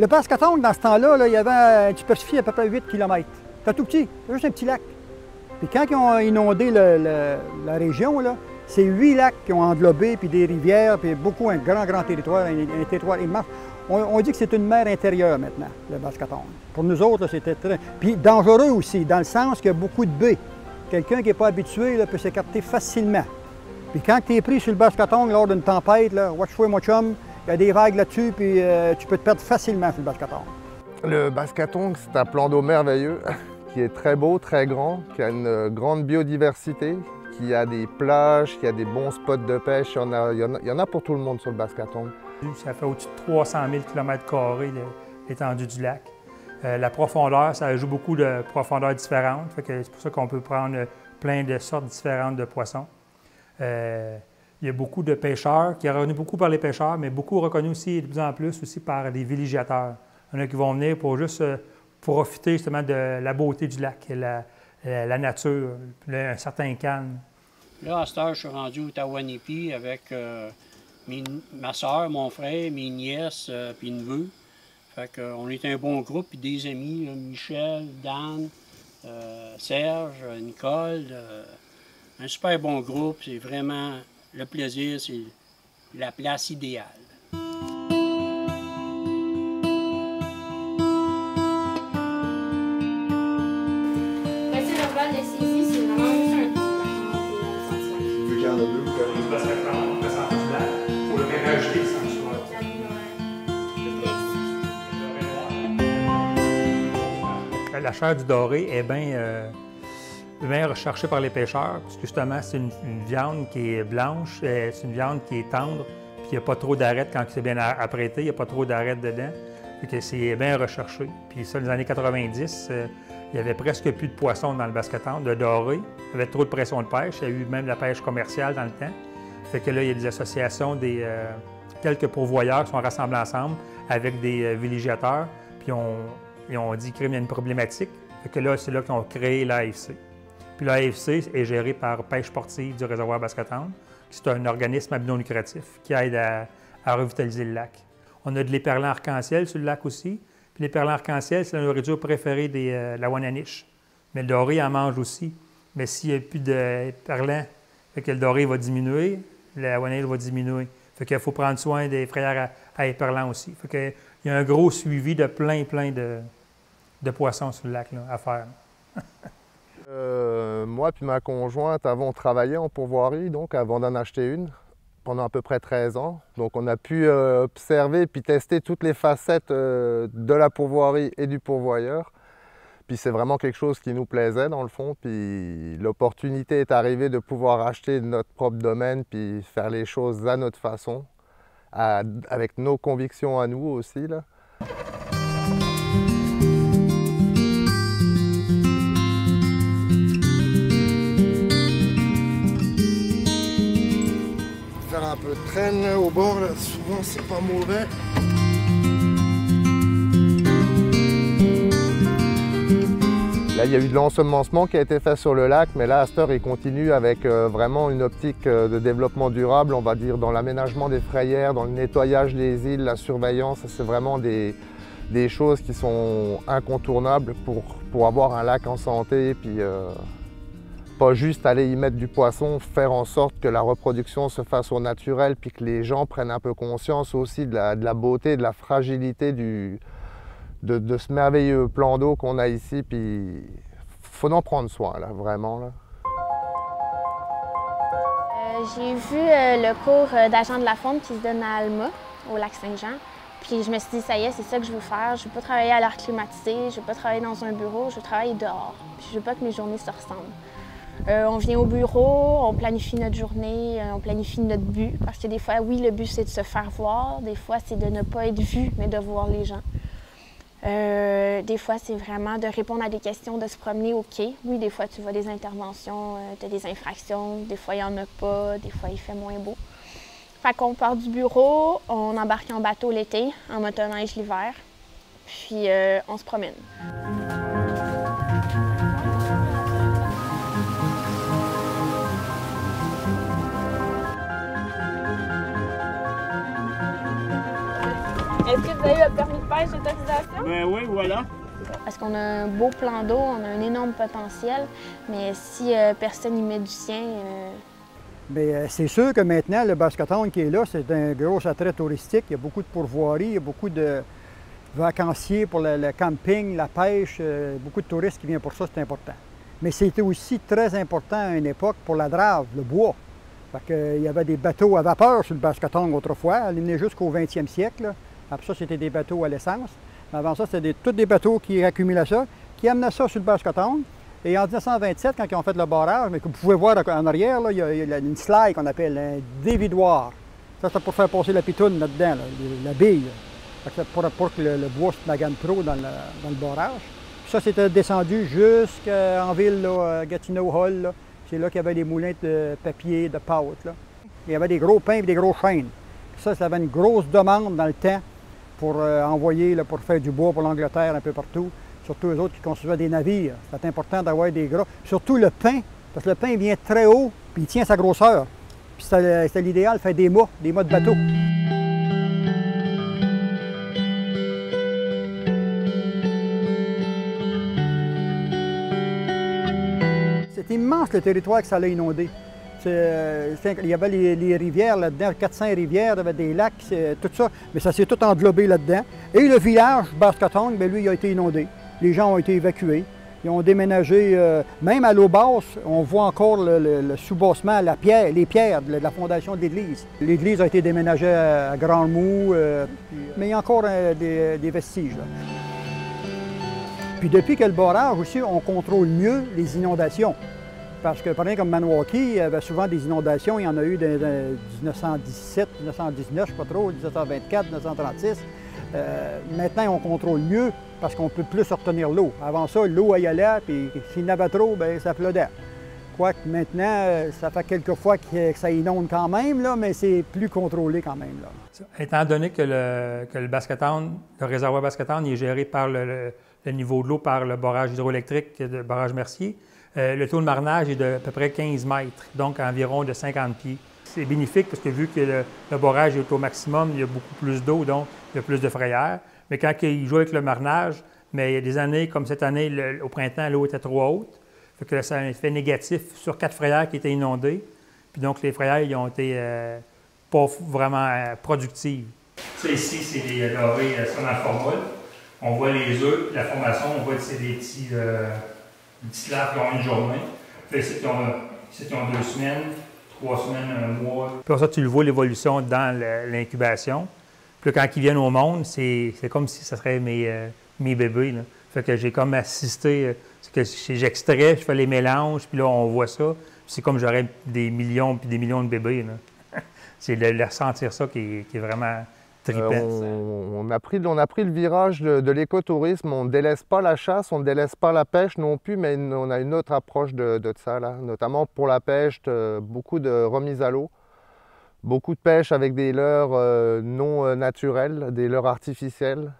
Le Basque-Tongue, dans ce temps-là, là, il y avait une superficie à peu près 8 km. C'était tout petit, c'était juste un petit lac. Puis quand ils ont inondé la région, c'est 8 lacs qui ont englobé, puis des rivières, puis beaucoup, un grand territoire, un territoire immense. On dit que c'est une mer intérieure maintenant, le Basque-Tongue. Pour nous autres, c'était très... Puis dangereux aussi, dans le sens qu'il y a beaucoup de baies. Quelqu'un qui n'est pas habitué là, peut s'écarter facilement. Puis quand tu es pris sur le Basque-Tongue lors d'une tempête, là, watch-toi, mon chum, il y a des vagues là-dessus, puis tu peux te perdre facilement sur le Basque-Tongue. Le Basque-Tongue, c'est un plan d'eau merveilleux, qui est très beau, très grand, qui a une grande biodiversité, qui a des plages, qui a des bons spots de pêche. Il y en a pour tout le monde sur le Basque-Tongue. Ça fait au-dessus de 300 000 km² l'étendue du lac. La profondeur, ça joue beaucoup de profondeurs différentes. C'est pour ça qu'on peut prendre plein de sortes différentes de poissons. Il y a beaucoup de pêcheurs, qui sont reconnus beaucoup par les pêcheurs, mais beaucoup reconnus aussi de plus en plus aussi par les villégiateurs. Il y en a qui vont venir pour juste profiter justement de la beauté du lac, la nature, un certain calme. Là, à cette heure, je suis rendu au Tawanipi avec ma soeur, mon frère, mes nièces, puis neveux. Fait qu'on est un bon groupe, puis des amis, là, Michel, Dan, Serge, Nicole. Un super bon groupe, c'est vraiment le plaisir, c'est la place idéale. Vu qu'il y en a deux, la chair du doré est bien recherchée par les pêcheurs, parce que justement, c'est une viande qui est blanche, c'est une viande qui est tendre, puis il n'y a pas trop d'arêtes quand c'est bien apprêté, il n'y a pas trop d'arêtes dedans. C'est bien recherché. Puis ça, dans les années 90, il y avait presque plus de poissons dans le Basque-Tongue, de doré. Il y avait trop de pression de pêche. Il y a eu même la pêche commerciale dans le temps. Fait que là, il y a des associations, quelques pourvoyeurs qui sont rassemblés ensemble avec des villégiateurs. Puis ils ont dit qu'il y a une problématique. Fait que là, c'est là qu'ils ont créé l'AFC. Puis l'AFC est géré par Pêche sportive du réservoir Basque-Tongue. C'est un organisme à but non lucratif qui aide à revitaliser le lac. On a de l'éperlan arc-en-ciel sur le lac aussi. Puis l'éperlan arc-en-ciel, c'est la nourriture préférée de la Wananiche. Mais le doré en mange aussi. Mais s'il n'y a plus d'éperlan, le doré va diminuer, la Wananiche va diminuer. Fait qu'il faut prendre soin des frayères à éperlan aussi. Fait qu'il y a un gros suivi de plein de poissons sur le lac là, à faire. Moi et ma conjointe avons travaillé en pourvoirie, donc avant d'en acheter une, pendant à peu près 13 ans. Donc on a pu observer puis tester toutes les facettes de la pourvoirie et du pourvoyeur. Puis c'est vraiment quelque chose qui nous plaisait dans le fond. Puis l'opportunité est arrivée de pouvoir acheter notre propre domaine puis faire les choses à notre façon, avec nos convictions à nous aussi, là. Faire un peu de traîne au bord, là, souvent c'est pas mauvais. Là, il y a eu de l'ensemencement qui a été fait sur le lac, mais là, à cette heure, il continue avec vraiment une optique de développement durable, on va dire, dans l'aménagement des frayères, dans le nettoyage des îles, la surveillance. C'est vraiment des choses qui sont incontournables pour avoir un lac en santé, puis pas juste aller y mettre du poisson, faire en sorte que la reproduction se fasse au naturel, puis que les gens prennent un peu conscience aussi de la beauté, de la fragilité de ce merveilleux plan d'eau qu'on a ici, puis faut en prendre soin, là, vraiment. Là. J'ai vu le cours d'agent de la faune qui se donne à Alma, au lac Saint-Jean. Puis je me suis dit, ça y est, c'est ça que je veux faire. Je ne veux pas travailler à l'air climatisé, je ne veux pas travailler dans un bureau, je veux travailler dehors. Puis je ne veux pas que mes journées se ressemblent. On vient au bureau, on planifie notre journée, on planifie notre but. Parce que des fois, oui, le but, c'est de se faire voir. Des fois, c'est de ne pas être vu, mais de voir les gens. Des fois, c'est vraiment de répondre à des questions, de se promener au quai. Oui, des fois, tu vois des interventions, tu as des infractions. Des fois, il n'y en a pas. Des fois, il fait moins beau. Fait qu'on part du bureau, on embarque en bateau l'été, en motoneige l'hiver. Puis, on se promène. Est-ce que vous avez le permis de pêche? pêche d'autorisation? Ben oui, voilà. Parce qu'on a un beau plan d'eau, on a un énorme potentiel, mais si personne n'y met du sien... Mais c'est sûr que maintenant, le Bascotongue qui est là, c'est un gros attrait touristique. Il y a beaucoup de pourvoiries, il y a beaucoup de vacanciers pour le camping, la pêche, beaucoup de touristes qui viennent pour ça, c'est important. Mais c'était aussi très important à une époque pour la drave, le bois. Il y avait des bateaux à vapeur sur le Bascotongue autrefois, elle venait jusqu'au 20e siècle. Là. Après ça, c'était des bateaux à l'essence. Mais avant ça, c'était tous des bateaux qui accumulaient ça, qui amenaient ça sur le Bascotongue. Et en 1927, quand ils ont fait le barrage, mais que vous pouvez voir en arrière, là, il y a une slide qu'on appelle un dévidoir. Ça, c'est pour faire passer la pitoune là-dedans, la bille. C'est pour que le bois se magane trop dans le barrage. Ça, c'était descendu jusqu'en ville, là, Gatineau Hall. C'est là qu'il y avait des moulins de papier, de pâte. Là. Il y avait des gros pins et des gros chaînes. Ça avait une grosse demande dans le temps pour envoyer, là, pour faire du bois pour l'Angleterre un peu partout. Surtout eux autres qui construisaient des navires. C'est important d'avoir des gras. Surtout le pin, parce que le pin vient très haut, puis il tient sa grosseur. Puis c'était l'idéal, faire des mâts de bateau. C'est immense le territoire que ça a inondé. Il y avait les rivières là-dedans, 400 rivières, il y avait des lacs, tout ça, mais ça s'est tout englobé là-dedans. Et le village, Bascotongue, bien, lui, il a été inondé. Les gens ont été évacués. Ils ont déménagé, même à l'eau basse, on voit encore le soubassement, les pierres de la fondation de l'église. L'église a été déménagée à Grandmont, mais il y a encore des vestiges. Là. Puis depuis que le barrage aussi, on contrôle mieux les inondations. Parce que, par exemple, comme Maniwaki, il y avait souvent des inondations. Il y en a eu de 1917, 1919, je ne sais pas trop, 1924, 1936. Maintenant, on contrôle mieux parce qu'on peut plus retenir l'eau. Avant ça, l'eau y allait, puis s'il y en avait trop, bien, ça flottait. Quoique maintenant, ça fait quelques fois que ça inonde quand même, là, mais c'est plus contrôlé quand même. Là. Étant donné que le Bascotongue, le réservoir Bascotongue est géré par le niveau de l'eau par le barrage hydroélectrique, le barrage Mercier, le taux de marnage est de à peu près 15 mètres, donc environ de 50 pieds. C'est bénéfique parce que vu que le barrage est au maximum, il y a beaucoup plus d'eau, donc il y a plus de frayères. Mais quand il joue avec le marnage, mais il y a des années, comme cette année, au printemps, l'eau était trop haute. Fait que ça a un effet négatif sur 4 frayères qui étaient inondées. Puis donc, les frayères, ils ont été pas vraiment productives. Ça ici, c'est des dorés sur la formule. On voit les œufs, la formation, on voit que c'est des petits larves qui ont une journée. Puis ici, ils ont 2 semaines, 3 semaines, 1 mois. Puis ça, tu le vois, l'évolution dans l'incubation. Puis là, quand ils viennent au monde, c'est comme si ce serait mes bébés. Là. Fait que j'ai comme assisté, j'extrais, je fais les mélanges, puis là, on voit ça. C'est comme j'aurais des millions puis des millions de bébés. Là. C'est de ressentir ça qui est vraiment trippant. On a pris le virage de l'écotourisme. On ne délaisse pas la chasse, on ne délaisse pas la pêche non plus, mais on a une autre approche de ça, là. Notamment pour la pêche, beaucoup de remise à l'eau. Beaucoup de pêche avec des leurres non naturels, des leurres artificiels.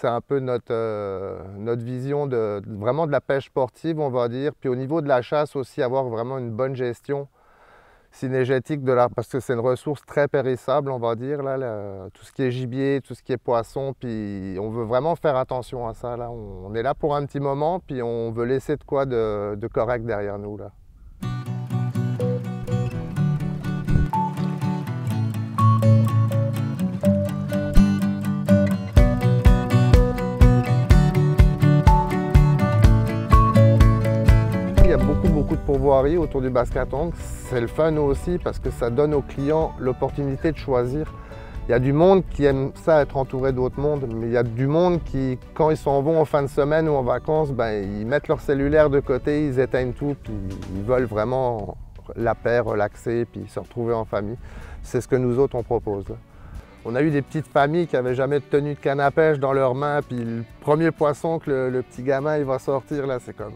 C'est un peu notre vision vraiment de la pêche sportive, on va dire. Puis au niveau de la chasse aussi, avoir vraiment une bonne gestion synégétique parce que c'est une ressource très périssable, on va dire. Là, tout ce qui est gibier, tout ce qui est poisson, puis on veut vraiment faire attention à ça. Là. On est là pour un petit moment, puis on veut laisser de quoi de correct derrière nous. Là. Il y a beaucoup de pourvoiries autour du Bascotongue. C'est le fun aussi parce que ça donne aux clients l'opportunité de choisir. Il y a du monde qui aime ça, être entouré d'autres mondes, mais il y a du monde qui, quand ils s'en vont en fin de semaine ou en vacances, ben, ils mettent leur cellulaire de côté, ils éteignent tout, puis ils veulent vraiment la paix, relaxer, puis se retrouver en famille. C'est ce que nous autres on propose. Là. On a eu des petites familles qui n'avaient jamais tenu de canne à pêche dans leurs mains, puis le premier poisson que le petit gamin il va sortir, là, c'est comme...